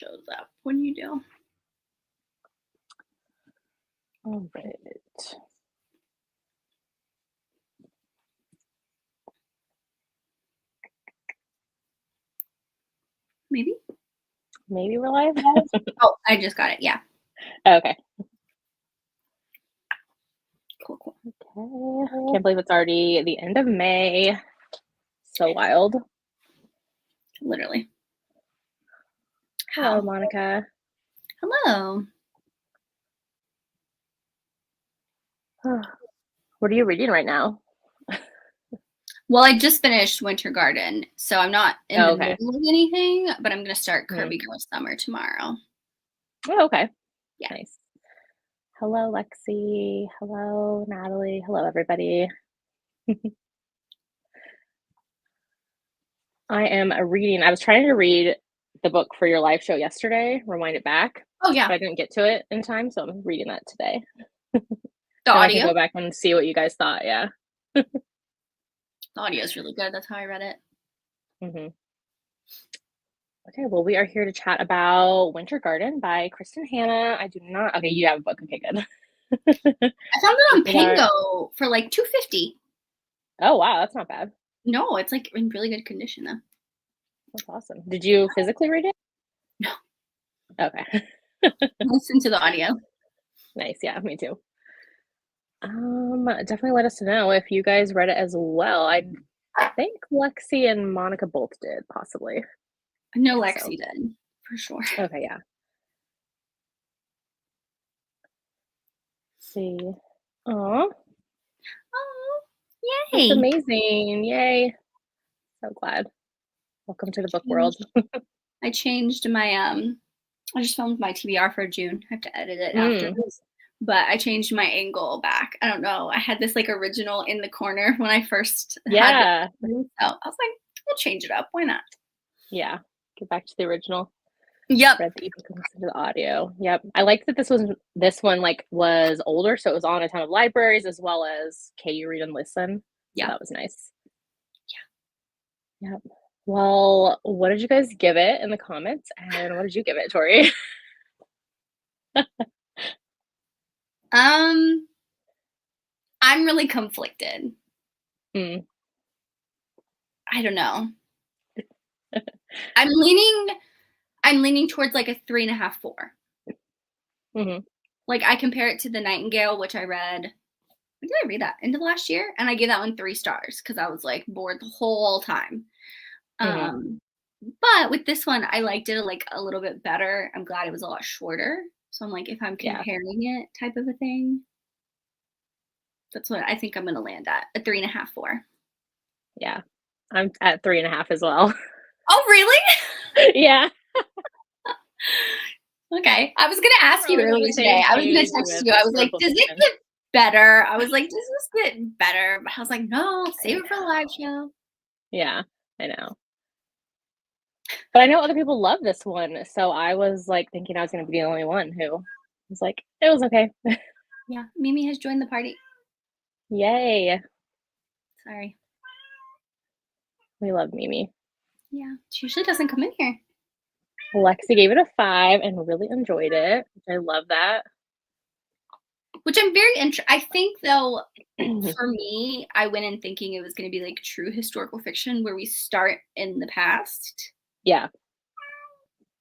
Goes up when you do. All right. Maybe we're live. Oh, I just got it. Yeah. Okay. Cool. Okay. Can't believe it's already the end of May. So wild. Literally. Hello, Monica. Hello. What are you reading right now? Well, I just finished Winter Garden, so I'm not in the middle of anything, but I'm going to start Kirby Girl Summer tomorrow. Oh, okay. Yeah. Nice. Hello, Lexi. Hello, Natalie. Hello, everybody. I am reading. I was trying to read the book for your live show yesterday, Rewind It Back. Oh, yeah. But I didn't get to it in time, so I'm reading that today. The audio? I can go back and see what you guys thought, yeah. The audio is really good. That's how I read it. Mm-hmm. Okay, well, we are here to chat about Winter Garden by Kristin Hannah. I do not. Okay, you have a book. Okay, good. I found it on Pango for like $2.50. Oh, wow, that's not bad. No, it's like in really good condition though. That's awesome. Did you physically read it? No. Okay. Listen to the audio. Nice. Yeah, me too. Definitely let us know if you guys read it as well. I think Lexi and Monica both did, possibly. No, Lexi did, for sure. Okay, yeah. Let's see. Oh, yay. That's amazing. Yay. So glad. Welcome to the book world. I changed my, I just filmed my TBR for June. I have to edit it after this. But I changed my angle back. I don't know. I had this like original in the corner when I first had it. So I was like, we'll change it up. Why not? Yeah. Get back to the original. Yep. Read the ebook and listen to the audio. Yep. I liked that this one like was older, so it was on a ton of libraries as well as KU Read and Listen. Yeah. So that was nice. Yeah. Yep. Well, what did you guys give it in the comments? And what did you give it, Tori? I'm really conflicted. I don't know. I'm leaning towards like a 3.5, 4. Like I compare it to The Nightingale, which I read. When did I read that? End of last year? And I gave that one 3 stars because I was like bored the whole time. But with this one, I liked it like a little bit better. I'm glad it was a lot shorter. So I'm like, if I'm comparing it type of a thing, that's what I think I'm going to land at, a 3.5, 4. Yeah. I'm at 3.5 as well. Oh, really? Yeah. Okay. I was going to ask you earlier today. I was going to text you. I was like, does it get better? I was like, does this get better? But I was like, no, save it for the live show. Yeah, I know. But I know other people love this one. So I was like thinking I was going to be the only one who was like, it was okay. Yeah. Mimi has joined the party. Yay. Sorry. We love Mimi. Yeah. She usually doesn't come in here. Lexi gave it a 5 and really enjoyed it. I love that. Which I'm very interested. I think though, for me, I went in thinking it was going to be like true historical fiction where we start in the past. Yeah.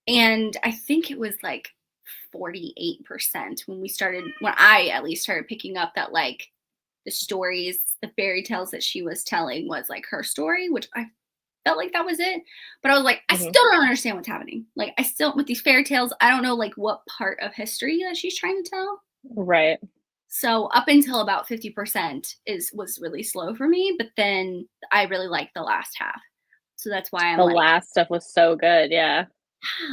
And I think it was like 48% when I at least started picking up that like the stories, the fairy tales that she was telling was like her story, which I felt like that was it. But I was like, I still don't understand what's happening. Like I still, with these fairy tales, I don't know like what part of history that she's trying to tell. Right. So up until about 50% was really slow for me, but then I really liked the last half. So that's why the last stuff was so good. Yeah.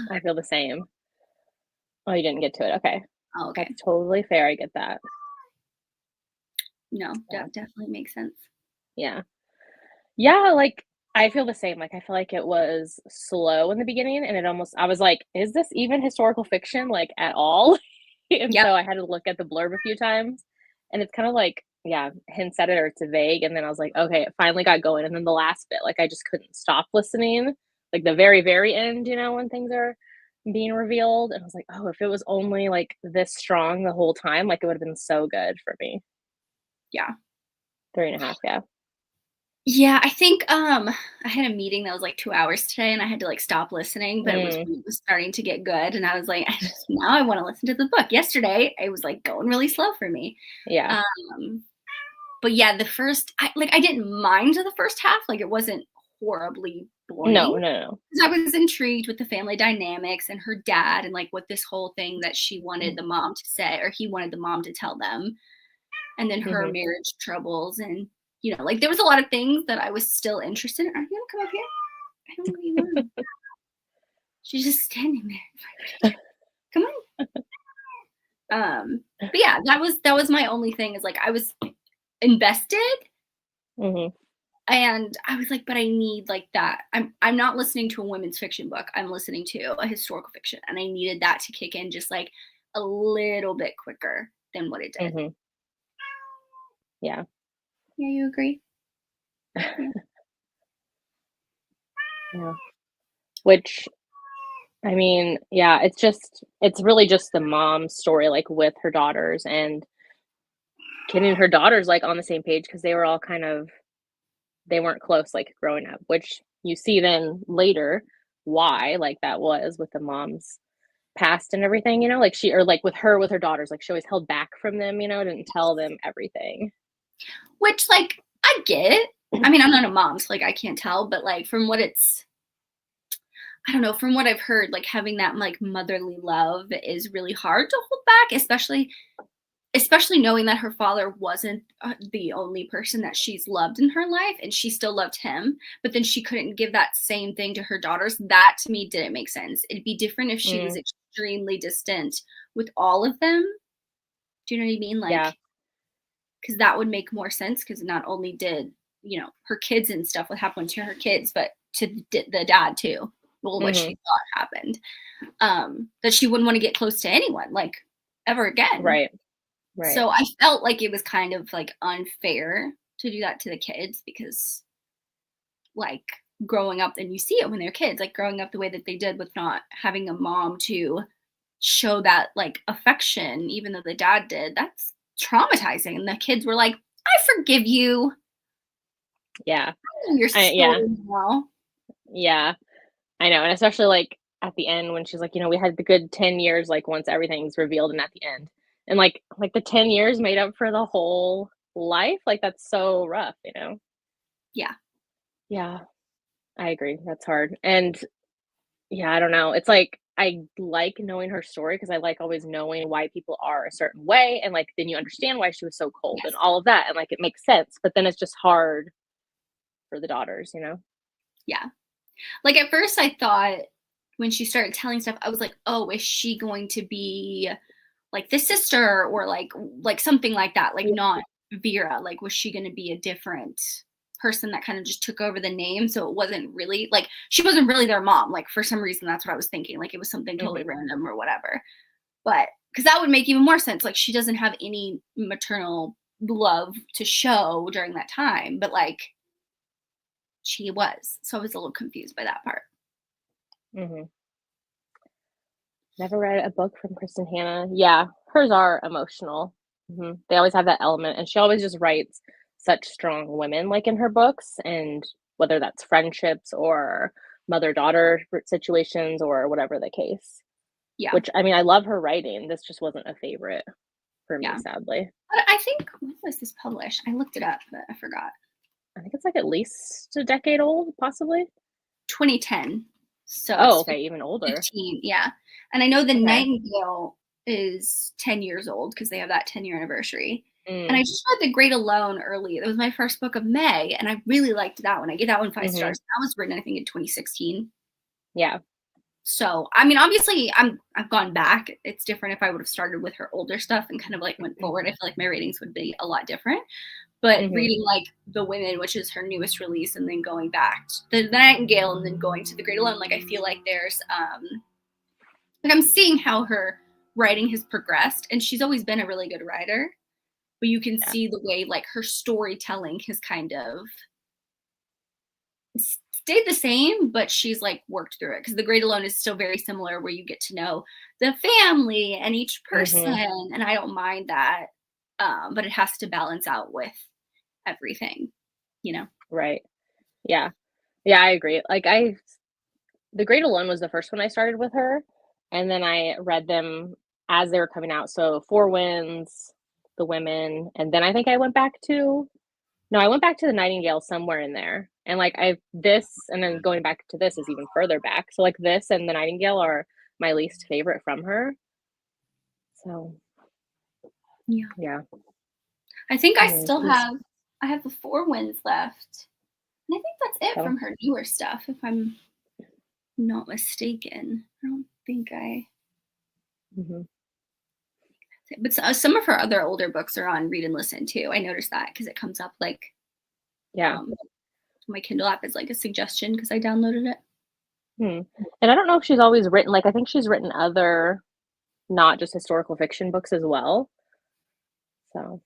I feel the same. Oh, you didn't get to it. Okay. Oh, okay. That's totally fair. I get that. No, that definitely makes sense. Yeah. Yeah, like I feel the same. Like I feel like it was slow in the beginning and I was like, is this even historical fiction like at all? And so I had to look at the blurb a few times and it's kind of like, hints at it or it's vague. And then I was like, okay, it finally got going. And then the last bit, like I just couldn't stop listening. Like the very, very end, when things are being revealed, and I was like, "Oh, if it was only, like, this strong the whole time, like, it would've been so good for me." Yeah. 3.5, yeah. Yeah, I think, I had a meeting that was, like, 2 hours today, and I had to, like, stop listening, but it was Mm, when it was starting to get good, and I was like, "I just now I wanna listen to the book." Yesterday, it was, like, going really slow for me. yeah. Um, but yeah, the first I didn't mind the first half, like, it wasn't horribly No, boring, no, no. 'cause I was intrigued with the family dynamics and her dad and, like, what this whole thing that she wanted Mm, the mom to say or he wanted the mom to tell them, and then her mhm. marriage troubles and, like, there was a lot of things that I was still interested in. Are you gonna come up here? I don't know what you want. She's just standing there. What are you doing? Come on. But yeah, that was my only thing is, like, I was invested Mhm. and I was like, "But I need, like, that." I'm not listening to a women's fiction book, I'm listening to a historical fiction, and I needed that to kick in just, like, a little bit quicker than what it did. Mhm. Yeah. Yeah, you agree? Yeah. Yeah. Which, I mean, yeah, it's really just the mom's story, like, with her daughters and getting her daughters, like, on the same page because they were all kind of they weren't close, like, growing up, which you see then later why, like, that was with the mom's past and everything, like, like, with her daughters, like, she always held back from them, didn't tell them everything. Which, like, I get. I mean, I'm not a mom, so, like, I can't tell, but, like, from what it's I don't know, from what I've heard, like, having that, like, motherly love is really hard to hold back, especially knowing that her father wasn't, the only person that she's loved in her life, and she still loved him, but then she couldn't give that same thing to her daughters. That to me didn't make sense. It'd be different if she was Mm, extremely distant with all of them. Do you know what I mean? yeah. Like, because that would make more sense. Because not only did, her kids and stuff what happened to her kids, but to the dad too. Well, what she Mhm. thought happened. That she wouldn't want to get close to anyone, like, ever again. Right, right. So I felt like it was kind of, like, unfair to do that to the kids because, like, growing up and you see it when they're kids, like, growing up the way that they did with not having a mom to show that, like, affection, even though the dad did, that's traumatizing, and the kids were like, "I forgive you. Yeah. I know your Yeah, story now." yeah. I know, and especially, like, at the end when she's like, "We had the good 10 years, like, once everything's revealed and at the end." And, like, the 10 years made up for the whole life, like, that's so rough? Yeah. Yeah, I agree, that's hard, and, yeah, I don't know, it's like, I like knowing her story because I like always knowing why people are a certain way, and, like, then you understand why she was so cold and Yes. all of that, and, like, it makes sense, but then it's just hard for the daughters? Yeah. Like, at first, I thought when she started telling stuff, I was like, "Oh, is she going to be like the sister or like something like that, like Yeah, not Vera, like was she going to be a different person that kind of just took over the name so it wasn't really like she wasn't really their mom, like for some reason that's what I was thinking, like it was something totally mhm, random or whatever. But because that would make even more sense, like she doesn't have any maternal love to show during that time, but like she was, so I was a little confused by that part. mhm. Never read a book from Kristen Hanna. Yeah, hers are emotional. They always have that element, and she always just writes such strong women, like, in her books, and whether that's friendships or mother-daughter situations or whatever the case. Yeah. Which, I mean, I love her writing, this just wasn't a favorite for me, Yeah. sadly. But I think when was this published? I looked it up but I forgot. I think it's, like, at least a decade old, possibly? 2010. So Oh, it's okay, even older. 15, yeah. And I know The Okay. Nightingale is 10 years old because they have that 10-year anniversary. And I Mm, just read The Great Alone early. It was my first book of May, and I really liked that one. I gave that one 5 mhm. stars. That was written, I think, in 2016. Yeah. So, I mean, obviously, I've gone back. It's different if I would have started with her older stuff and kind of like went forward. I feel like my ratings would be a lot different. But Mhm. reading like The Women, which is her newest release, and then going back to the Nightingale and then going to The Great Alone, like I feel like there's like I'm seeing how her writing has progressed, and she's always been a really good writer, but you can Yeah. see the way like her storytelling has kind of stayed the same, but she's like worked through it because the Great Alone is still very similar, where you get to know the family and each person, Mhm. and I don't mind that. But it has to balance out with everything, you know? Right. Yeah. Yeah, I agree. Like, I The Great Alone was the first one I started with her, and then I read them as they were coming out, so Four Winds, The Women, and then I think I went back to no, I went back to The Nightingale somewhere in there, and, like, I this and then going back to this is even further back, so, like, this and The Nightingale are my least favorite from her, so, Yeah. yeah. I think I Anyways, still it was have I have the Four Winds left. And I think that's it so from her newer stuff, if I'm not mistaken. I don't think I mhm. but some of her other older books are on read and listen too. I noticed that because it comes up like Yeah. um my Kindle app is like a suggestion because I downloaded it. Hmm. And I don't know if she's always written like, I think she's written other not just historical fiction books as well, so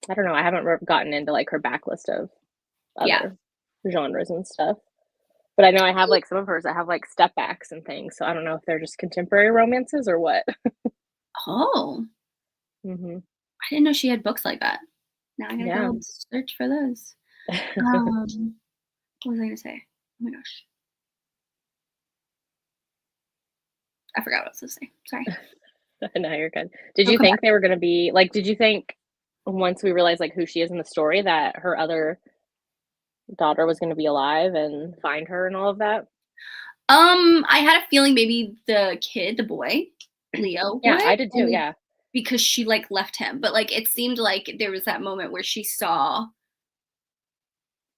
I don't know, I haven't gotten into, like, her backlist of Yeah. other genres and stuff, but I know I have, like, some of hers that have, like, step backs and things, so I don't know if they're just contemporary romances or what. Oh, Mhm. I didn't know she had books like that. Now I gotta Yeah. go search for those. Um, what was I gonna say? Oh my gosh, I forgot what I was gonna say. Sorry. No, you're good. Did It'll you come think back. they were gonna be like, did you think once we realized, like, who she is in the story that her other daughter was gonna be alive and find her and all of that? I had a feeling maybe the kid, the boy, Leo Yeah, would, I did too, only yeah. because she like left him. But like it seemed like there was that moment where she saw,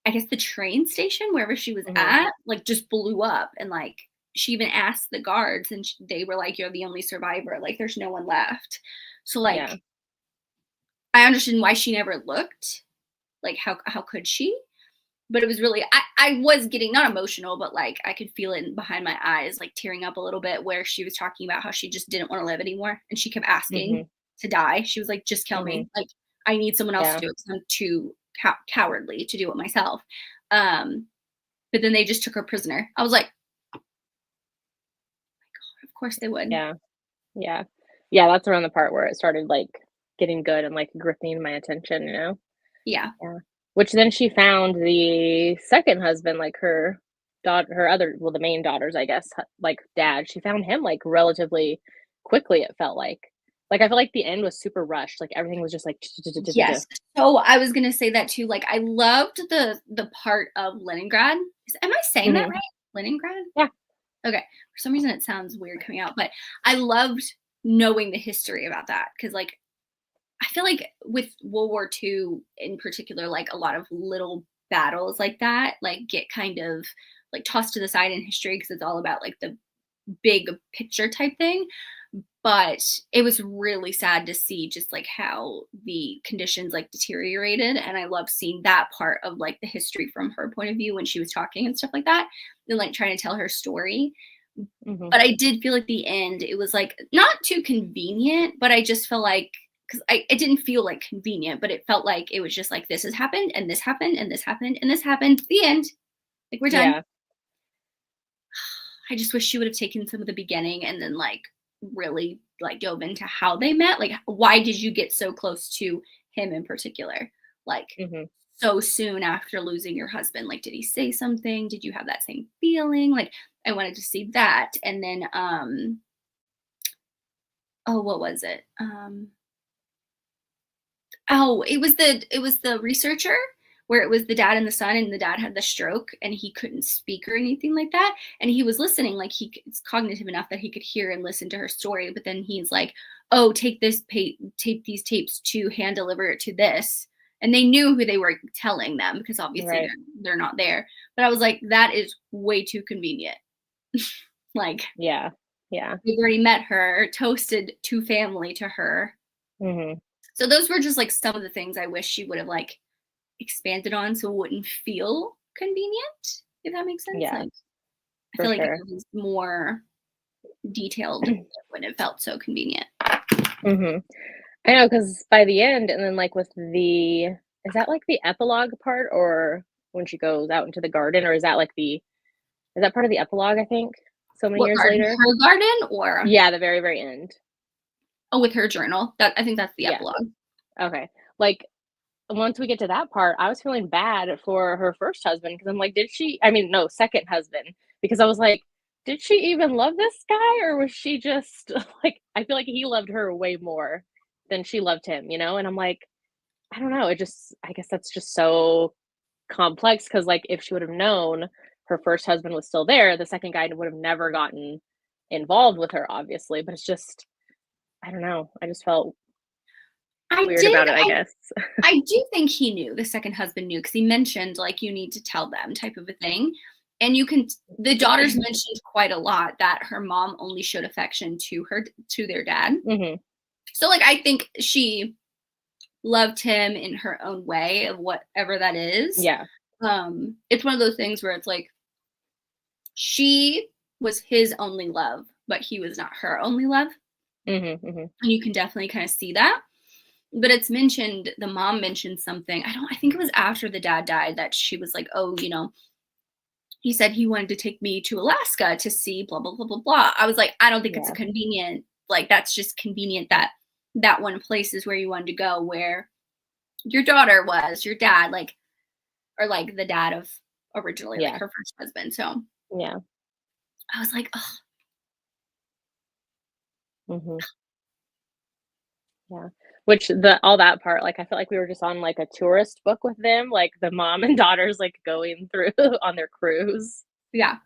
I guess the train station wherever she was Mhm. at, like just blew up, and like she even asked the guards, and they were like, "You're the only survivor. Like there's no one left." So like Yeah. I understand why she never looked. Like how could she? But it was really I was getting not emotional, but like I could feel it behind my eyes, like tearing up a little bit, where she was talking about how she just didn't want to live anymore, and she kept asking Mhm. to die. She was like, "Just kill Mhm. me! Like I need someone else to Yeah. do it because I'm too cowardly to do it myself." Um, but then they just took her prisoner. I was like, "Of course they would." Yeah. Yeah. Yeah, that's around the part where it started, like, getting good and, like, gripping my attention, you know? Yeah, Yeah. Which then she found the second husband, like, her other well, the main daughter's, I guess, like, dad, she found him, like, relatively quickly, it felt like. Like, I feel like the end was super rushed, like, everything was just like yes. So I was gonna say that too. Like I loved the part of Leningrad. Am I saying that Mhm. right? Leningrad? Yeah. Okay. For some reason, it sounds weird coming out, but I loved knowing the history about that because, like, I feel like with World War II in particular, like a lot of little battles like that, like get kind of like tossed to the side in history because it's all about like the big picture type thing. But it was really sad to see just like how the conditions like deteriorated, and I love seeing that part of like the history from her point of view when she was talking and stuff like that, and like trying to tell her story. Mhm. But I did feel at the end it was like not too convenient, but I just felt like because it didn't feel like convenient, but it felt like it was just like this has happened and this happened and this happened and this happened. The end. Like we're done. Yeah. I just wish she would have taken some of the beginning and then like really like dove into how they met. Like why did you get so close to him in particular? Like Mhm. so soon after losing your husband. Like did he say something? Did you have that same feeling? Like I wanted to see that. And then oh what was it? Oh, it was the researcher where it was the dad and the son, and the dad had the stroke and he couldn't speak or anything like that, and he was listening, like it's cognitive enough that he could hear and listen to her story, but then he's like, "Oh, tape these tapes to hand deliver it to this." And they knew who they were telling them because obviously Right. they're not there. But I was like, that is way too convenient. Like Yeah. Yeah. we've already met her, toasted to family to her. Mhm. So those were just like some of the things I wish she would have like expanded on so it wouldn't feel convenient, if that makes sense. Yeah, Like I for feel like if sure. it was more detailed, it wouldn't have felt so convenient. Mhm. I know, because by the end and then, like, with the is that, like, the epilogue part or when she goes out into the garden, or is that, like, the Is that part of the epilogue, I think? So many What years garden? later? Her garden or Yeah, the very, very end. oh, with her journal. That I think that's the Yeah. epilogue. Okay. Like, once we get to that part, I was feeling bad for her first husband because I'm like, did she I mean, no, second husband, because I was like, did she even love this guy or was she just like I feel like he loved her way more than she loved him, you know? And I'm like, I don't know, it just I guess that's just so complex because like if she would have known her first husband was still there, the second guy would have never gotten involved with her, obviously. But it's just I don't know. I just felt I weird did. about it, I guess. I do think he knew, the second husband knew, because he mentioned, like, "You need to tell them," type of a thing, and you can the daughters mentioned quite a lot that her mom only showed affection to their dad. Mhm. So, like, I think she loved him in her own way of whatever that is. Yeah. It's one of those things where it's like, she was his only love, but he was not her only love, Mhm, mhm. and you can definitely kinda see that. But it's mentioned the mom mentioned something, I think it was after the dad died that she was like, "Oh, he said he wanted to take me to Alaska to see blah blah blah blah blah." I was like, "I don't think it's a Yeah. convenient like that's just convenient that that one place is where you wanted to go where your daughter was, your dad, like or like the dad of originally like Yeah. her first husband." So Yeah. I was like, "Oh, Mhm. Yeah. Which the all that part, like, I felt like we were just on, like, a tourist book with them, like, the mom and daughters, like, going through on their cruise. yeah."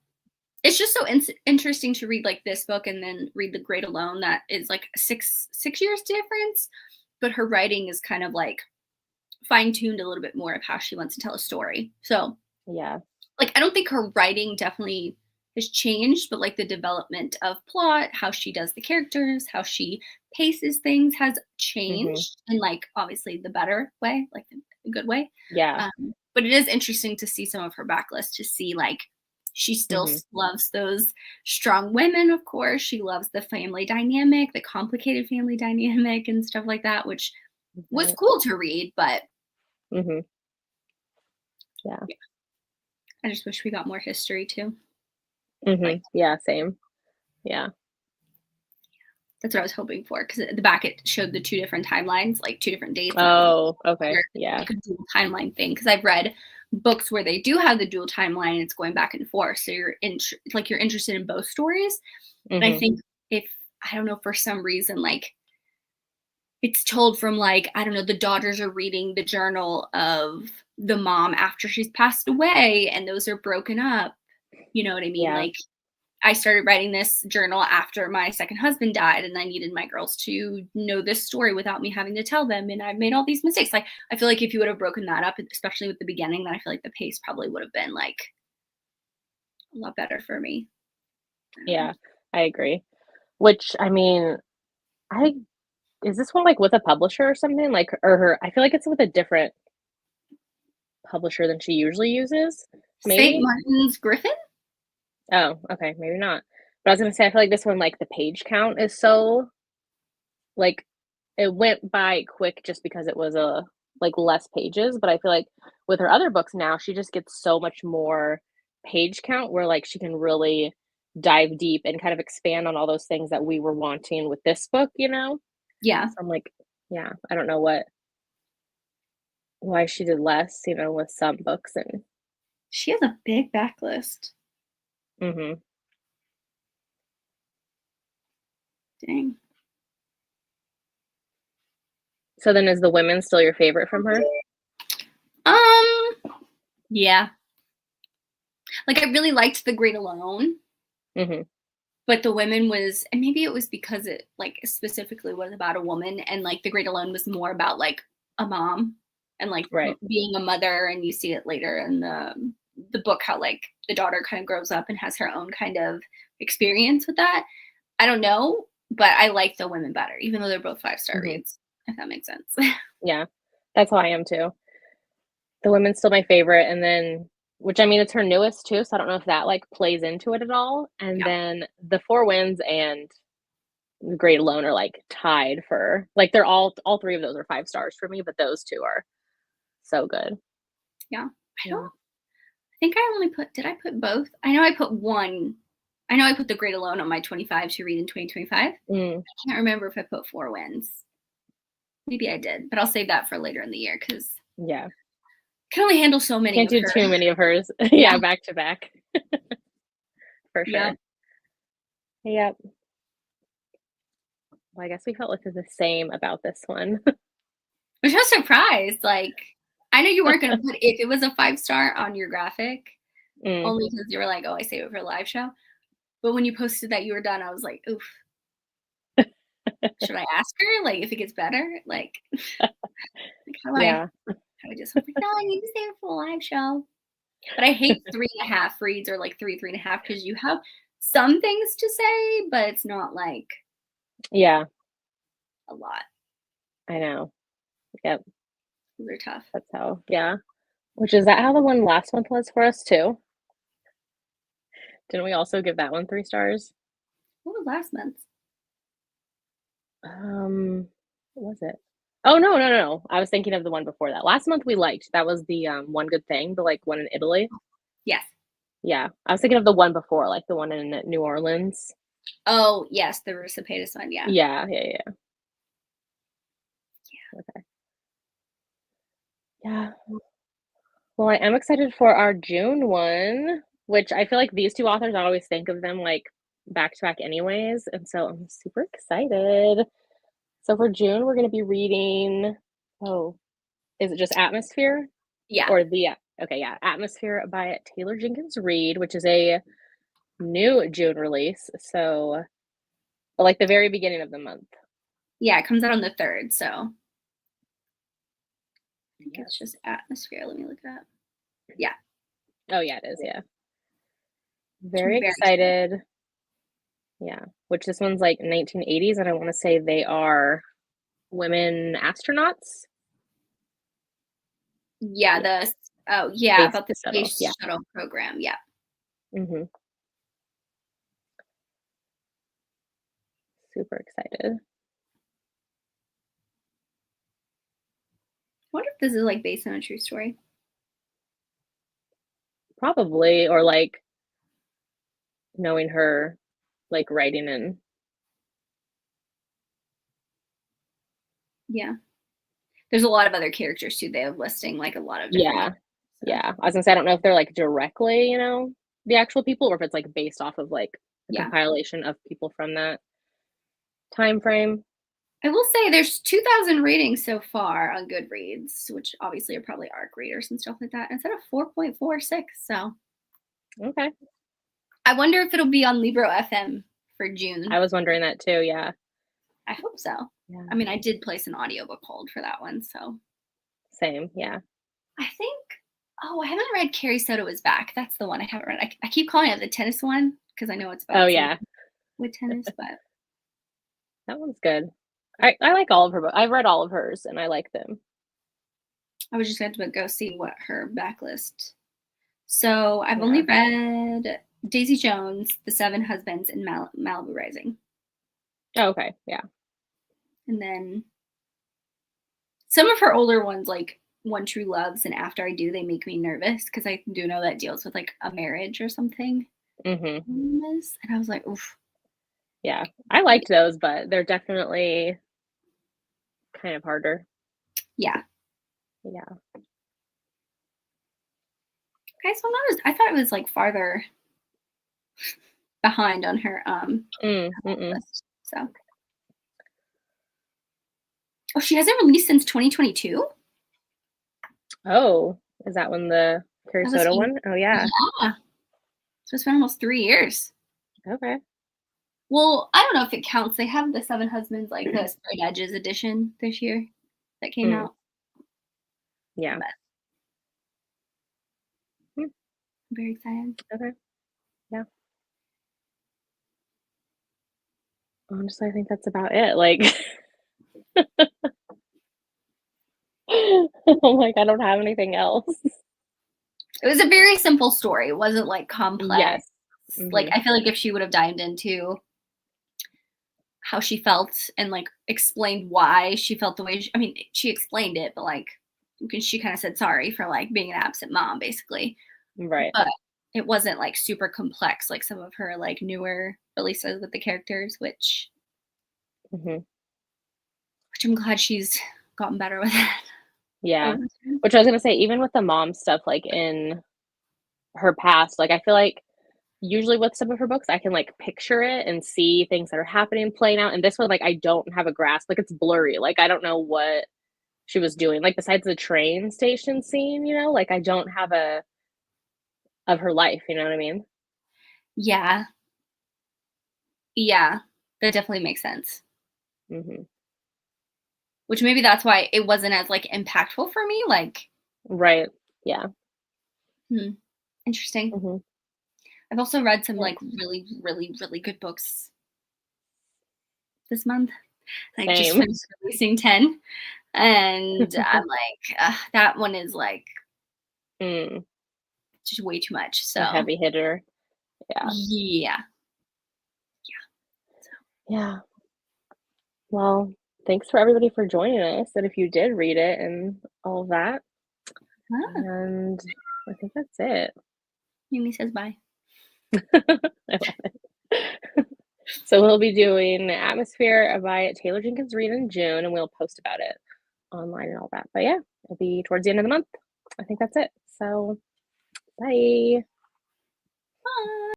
It's just so interesting to read like this book and then read The Great Alone that is like six years difference, but her writing is kind of like fine tuned a little bit more of how she wants to tell a story. So, Yeah. like, I don't think her writing definitely has changed, but like the development of plot, how she does the characters, how she paces things has Mhm. changed in like obviously the better way, like the good way. Yeah. But it is interesting to see some of her backlist to see like she still Mhm. loves those strong women, of course. She loves the family dynamic, the complicated family dynamic, and stuff like that, which was Right. cool to read. But Mhm. Yeah. yeah, I just wish we got more history too. Like, Mhm. Yeah, same. Yeah. that's what I was hoping for because at the back it showed the two different timelines, like two different dates, and I was Oh, okay. like, Yeah. like a dual timeline thing. Because I've read books where they do have the dual timeline and it's going back and forth, so you're interested in both stories. And I Mhm. think if I don't know for some reason like it's told from like I don't know the daughters are reading the journal of the mom after she's passed away, and those are broken up. You know what I mean? Yeah. Like I started writing this journal after my second husband died, and I needed my girls to know this story without me having to tell them. And I've made all these mistakes. Like, I feel like if you would have broken that up, especially with the beginning, then I feel like the pace probably would have been like a lot better for me. Yeah. I agree. Which, I mean, I is this one, like, with a publisher or something? Like, or her I feel like it's with a different publisher than she usually uses? St. Maybe? Martin's Griffin? Oh, okay, maybe not. But I was gonna say, I feel like this one, like, the page count is so like, it went by quick just because it was, like, less pages, but I feel like with her other books now, she just gets so much more page count where, like, she can really dive deep and kind of expand on all those things that we were wanting with this book, you know? Yeah. So I'm like, yeah, I don't know why she did less, you know, with some books and She has a big backlist. mhm. Dang. So then is The Women still your favorite from her? Um, yeah. Like I really liked The Great Alone, Mhm. but The Women was and maybe it was because it like specifically was about a woman and like The Great Alone was more about like a mom and like Right. being a mother and you see it later in the book how like the daughter kind of grows up and has her own kind of experience with that. I don't know, but I like The Women better even though they're both 5-star Mhm. reads, if that makes sense. Yeah. That's how I am too. The Women's still my favorite, and then which, I mean, it's her newest too, so I don't know if that, like, plays into it at all, and Yeah. then The Four Winds and The Great Alone are, like, tied for like, they're all 3 of those are 5 stars for me, but those 2 are so good. Yeah. I don't Yeah. think I only did I put both? I know I put one. I know I put The Great Alone on my 25 to read in 2025. I can't remember if I put Four Winds. Maybe I did, but I'll save that for later in the year because Yeah. I can only handle so many Can't of do her. too many of hers. Yeah, back to back. For sure. Yep. Yep. Well, I guess we felt like the same about this one. Which I was surprised. Like, I know you weren't going to put if it was a 5-star on your graphic, only because you were like, oh, I saved it for a live show. But when you posted that you were done, I was like, oof. Should I ask her? Like, if it gets better? Like how do Yeah. I just was like, no, I need to save it for a live show. But I hate 3.5 reads or like 3.5 because you have some things to say, but it's not like Yeah, a lot. I know. Yep, They're tough. that's how yeah. Which is that how the one last month was for us too? Didn't we also give that one 3 stars? What was last month? What was it? Oh, no, no, no, no. I was thinking of the one before that. Last month we liked. That was the, One Good Thing, the, like, one in Italy. Yes. Yeah. I was thinking of the one before, like, the one in New Orleans. Oh, yes, the Recipitus one. Yeah. Yeah, yeah, yeah. Okay. Yeah. Well, I am excited for our June one, which I feel like these 2 authors, I always think of them, like, back to back anyways, and so I'm super excited. So for June, we're gonna be reading oh, is it just Atmosphere? Yeah. Or the okay, yeah, Atmosphere by Taylor Jenkins Reid, which is a new June release, so like the very beginning of the month. Yeah, it comes out on the 3rd, so I think Yes. it's just Atmosphere. Let me look it up. Yeah. Oh yeah, it is, yeah. Very excited. Yeah, which this one's like 1980s, and I want to say they are women astronauts. Yeah, Yeah, space about the shuttle. space Yeah. shuttle program. Yeah. hmm Super excited. I wonder if this is like based on a true story. Probably, or like knowing her, like writing and Yeah. There's a lot of other characters too. They have listing like a lot of different yeah, characters. So. yeah. I was gonna say I don't know if they're like directly, the actual people, or if it's like based off of like a Yeah. compilation of people from that time frame. I will say there's 2,000 ratings so far on Goodreads, which obviously are probably ARC readers and stuff like that. Instead of 4.46. So Okay. I wonder if it'll be on Libro FM for June. I was wondering that too, yeah. I hope so. Yeah. I mean, I did place an audiobook hold for that one, so Same, yeah. I think I haven't read Carrie Soto is Back. That's the one I haven't read. I keep calling it the tennis one because I know it's Oh about yeah. with tennis, but That one's good. I like all of her books. I've read all of hers and I like them. I was just going to go see what her backlist. So I've Yeah. only read Daisy Jones, The Seven Husbands, and Malibu Rising. Oh, okay, yeah. And then some of her older ones, like One True Loves and After I Do, they make me nervous because I do know that deals with like a marriage or something. Mhm. And I was like, oof. Yeah. I liked those, but they're definitely kind of harder. Yeah. Yeah. Okay, so I thought it was like farther behind on her list. So she hasn't released since 2022. Oh, is that when the Carrie Soto one? Oh yeah. Yeah. So it's been almost 3 years. Okay. Well, I don't know if it counts. They have the Seven Husbands, like the Straight Edges edition this year that came out. Yeah. But I'm very excited. Okay. Yeah. Honestly, I think that's about it. Like, I'm like, I don't have anything else. It was a very simple story. It wasn't like complex. Yes. Like I feel like if she would have dived into how she felt and like explained why she felt the way she explained it, but like she kind of said sorry for like being an absent mom, basically. Right. but it wasn't like super complex like some of her like newer releases with the characters, Mhm. which I'm glad she's gotten better with it Yeah. over time. Which I was gonna say, even with the mom stuff, like, in her past, like, I feel like usually with some of her books, I can, like, picture it and see things that are happening, playing out, and this one, like, I don't have a grasp, like, it's blurry, like, I don't know what she was doing, like, besides the train station scene, like, I don't have a of her life, you know what I mean? Yeah, yeah, that definitely makes sense. Mhm. Which maybe that's why it wasn't as like impactful for me. Like, Right. Yeah. hmm, interesting. Mhm. I've also read some Yeah. like really, really, really good books this month. I just Same. finished releasing 10, and I'm like, that one is like Mm, just way too much. a So, heavy hitter. Yeah. yeah. Yeah. Well, thanks for everybody for joining us, and if you did read it and all of that, Ah, and I think that's it. Mimi says bye. I love it. So we'll be doing Atmosphere by Taylor Jenkins Reid in June, and we'll post about it online and all that. But yeah, it'll be towards the end of the month. I think that's it. So bye. Bye.